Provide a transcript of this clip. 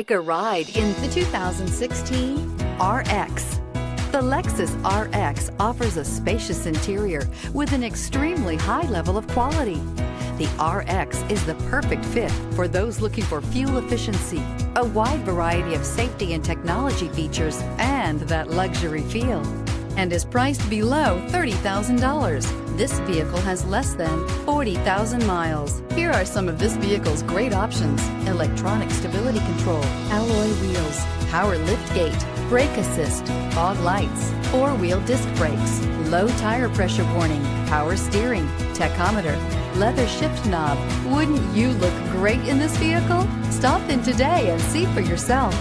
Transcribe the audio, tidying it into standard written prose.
Take a ride in the 2016 RX. The Lexus RX offers a spacious interior with an extremely high level of quality. The RX is the perfect fit for those looking for fuel efficiency, a wide variety of safety and technology features, and that luxury feel, and is priced below $30,000. This vehicle has less than 40,000 miles. Here are some of this vehicle's great options: electronic stability control, alloy wheels, power liftgate, brake assist, fog lights, four-wheel disc brakes, low tire pressure warning, power steering, tachometer, leather shift knob. Wouldn't you look great in this vehicle? Stop in today and see for yourself.